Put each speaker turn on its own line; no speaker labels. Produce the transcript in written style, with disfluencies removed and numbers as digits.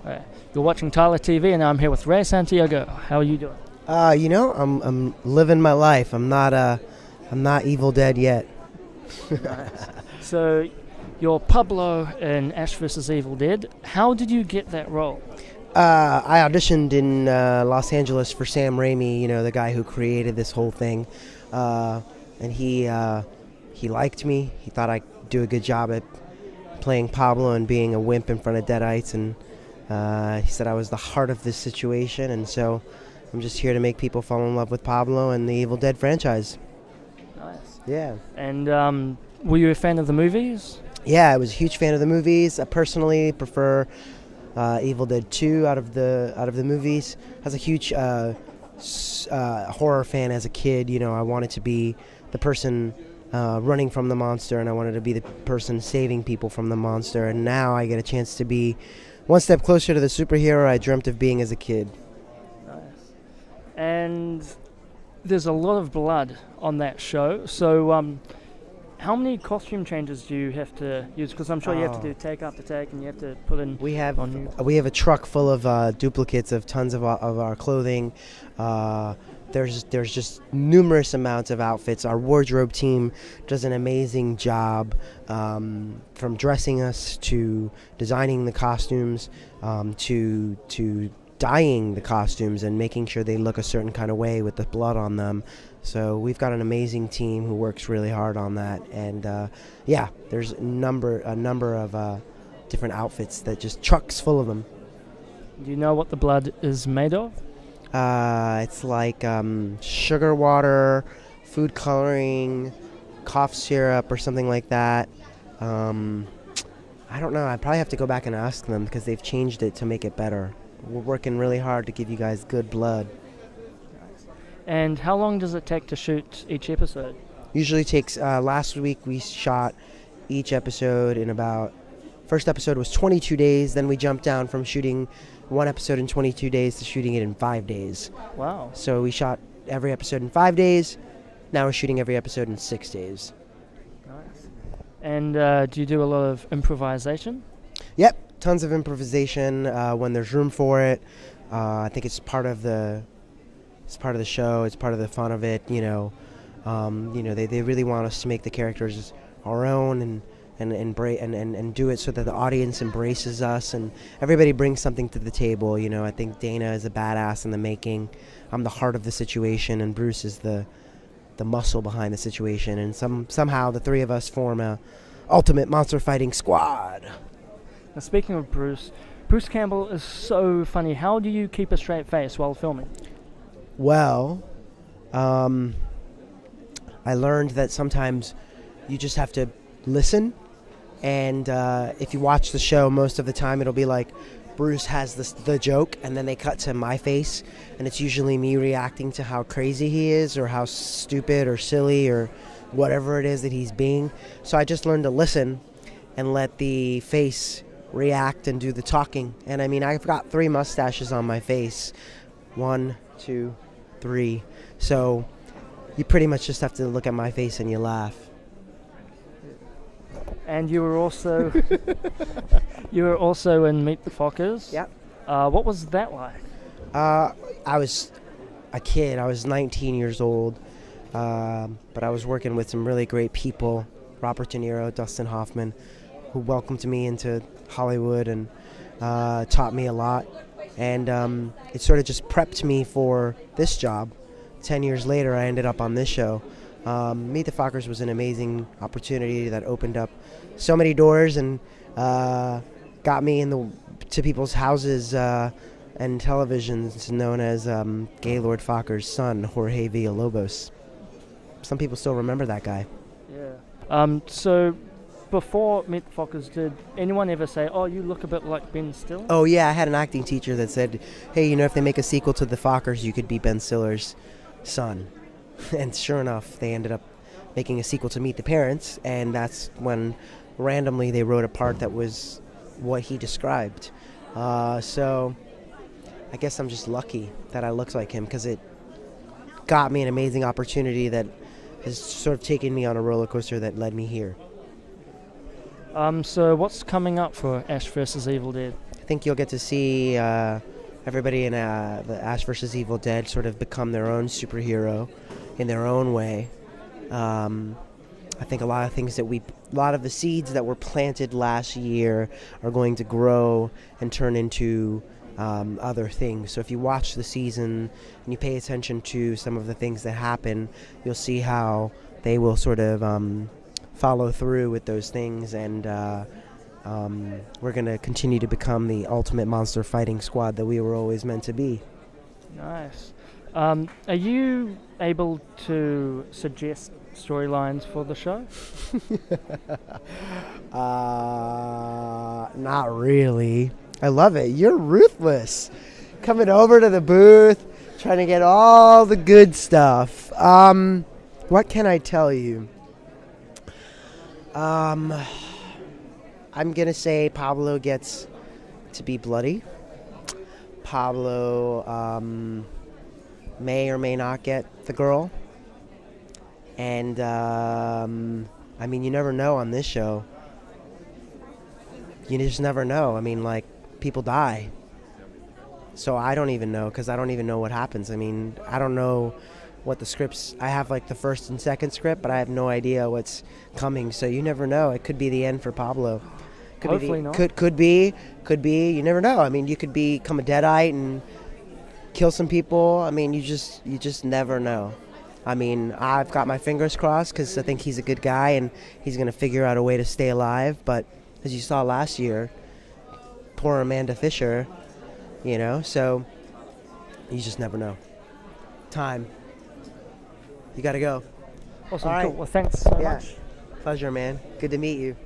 Right. You're watching Tylor TV, and I'm here with Santiago. How are you doing?
I'm living my life. I'm not Evil Dead yet.
Nice. So, you're Pablo in Ash vs. Evil Dead. How did you get that role?
I auditioned in Los Angeles for Sam Raimi, the guy who created this whole thing, and he liked me. He thought I'd do a good job at playing Pablo and being a wimp in front of Deadites, and he said I was the heart of this situation, and so I'm just here to make people fall in love with Pablo and the Evil Dead franchise.
Nice.
Yeah.
And were you a fan of the movies?
Yeah, I was a huge fan of the movies. I personally prefer Evil Dead 2 out of the movies. I was a huge horror fan as a kid. I wanted to be the person running from the monster, and I wanted to be the person saving people from the monster. And now I get a chance to be one step closer to the superhero I dreamt of being as a kid.
Nice. And there's a lot of blood on that show. So how many costume changes do you have to use? Because I'm sure you have to do take after take, and you have to put in.
We have a truck full of duplicates of tons of our clothing. There's just numerous amounts of outfits. Our wardrobe team does an amazing job, from dressing us to designing the costumes, to dyeing the costumes and making sure they look a certain kind of way with the blood on them. So we've got an amazing team who works really hard on that, and there's a number of different outfits that just trucks full of them.
Do you know what the blood is made of?
It's like sugar water, food coloring, cough syrup, or something like that. I don't know. I probably have to go back and ask them because they've changed it to make it better. We're working really hard to give you guys good blood.
And how long does it take to shoot each episode?
Usually takes, last week we shot each episode in first episode was 22 days, then we jumped down from shooting one episode in 22 days to shooting it in 5 days.
Wow.
So we shot every episode in 5 days, now we're shooting every episode in 6 days.
Nice. And do you do a lot of improvisation?
Yep, tons of improvisation when there's room for it. I think it's part of the show. It's part of the fun of it. They really want us to make the characters our own and do it so that the audience embraces us and everybody brings something to the table. I think Dana is a badass in the making. I'm the heart of the situation, and Bruce is the muscle behind the situation. And somehow the three of us form a ultimate monster fighting squad.
Now, speaking of Bruce Campbell is so funny. How do you keep a straight face while filming?
Well, I learned that sometimes you just have to listen, and if you watch the show, most of the time it'll be like Bruce has the joke, and then they cut to my face, and it's usually me reacting to how crazy he is or how stupid or silly or whatever it is that he's being. So I just learned to listen and let the face react and do the talking. And I mean, I've got 3 mustaches on my face. 1, 2, 3. So you pretty much just have to look at my face and you laugh.
And you were also in Meet the Fockers.
Yep.
What was that like?
I was a kid. I was 19 years old, but I was working with some really great people: Robert De Niro, Dustin Hoffman, who welcomed me into Hollywood and taught me a lot. And it sort of just prepped me for this job. 10 years later, I ended up on this show. Meet the Fockers was an amazing opportunity that opened up so many doors and got me to people's houses and televisions, known as Gaylord Focker's son, Jorge Villalobos. Some people still remember that guy.
Yeah. So before Meet the Fockers, did anyone ever say, "Oh, you look a bit like Ben Stiller"?
Oh yeah, I had an acting teacher that said, "Hey, if they make a sequel to the Fockers, you could be Ben Stiller's son." And sure enough, they ended up making a sequel to Meet the Parents, and that's when randomly they wrote a part that was what he described. So I guess I'm just lucky that I look like him, because it got me an amazing opportunity that has sort of taken me on a roller coaster that led me here.
So what's coming up for Ash vs. Evil Dead?
think you'll get to see everybody in the Ash vs. Evil Dead sort of become their own superhero in their own way. I think a lot of the seeds that were planted last year are going to grow and turn into other things. So if you watch the season and you pay attention to some of the things that happen, you'll see how they will sort of follow through with those things, and we're going to continue to become the ultimate monster fighting squad that we were always meant to be.
Nice. Are you able to suggest storylines for the show?
Not really. I love it. You're ruthless. Coming over to the booth, trying to get all the good stuff. What can I tell you? I'm going to say Pablo gets to be bloody. Pablo may or may not get the girl. And, I mean, you never know on this show. You just never know. I mean, like, people die. So I don't even know, because I don't even know what happens. I mean, I don't know what the scripts... I have, like, the first and second script, but I have no idea what's coming. So you never know. It could be the end for Pablo.
Hopefully not.
Could be. You never know. I mean, you could become a Deadite and kill some people. I mean, you just never know. I mean, I've got my fingers crossed because I think he's a good guy and he's going to figure out a way to stay alive. But as you saw last year, poor Amanda Fisher, you know, so you just never know. Time. You got to go.
Awesome.
All right.
Cool. Well, thanks so much.
Pleasure, man. Good to meet you.